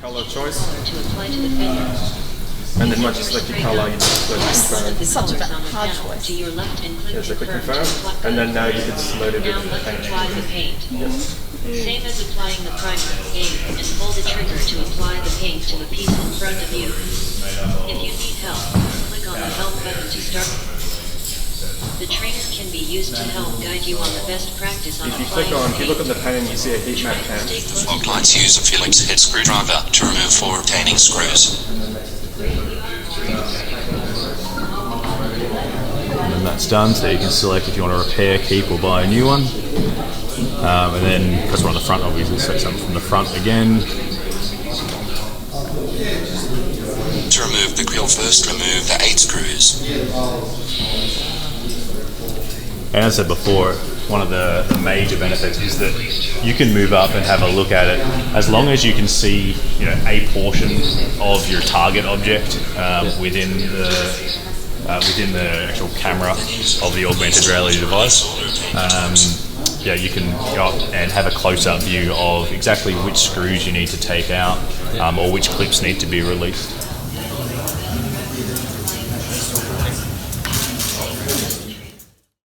color choice. To apply to the fender. And then once you select your color, you just click confirm. It's such a hard choice. To your left and click Yes, so click confirm. confirm. And then now you can just load it Now with the let's paint. apply the paint. Yes. Same as applying the primer, aim and pull the trigger to apply the paint to a piece in front of you. If you need help, click on the help button to start. The trainer can be used to help guide you on the best practice on If you applying click on, if you paint. look on the pane, you see a heat map pan. Log lights use a Phillips head screwdriver to remove 4 retaining screws. And then that's done, so you can select if you want to repair, keep, or buy a new one. And then, because we're on the front, obviously select something from the front again. To remove the grill, first remove the 8 screws. And as I said before, one of the major benefits is that you can move up and have a look at it as long as you can see, a portion of your target object within the actual camera of the augmented reality device. You can go up and have a close-up view of exactly which screws you need to take out or which clips need to be released.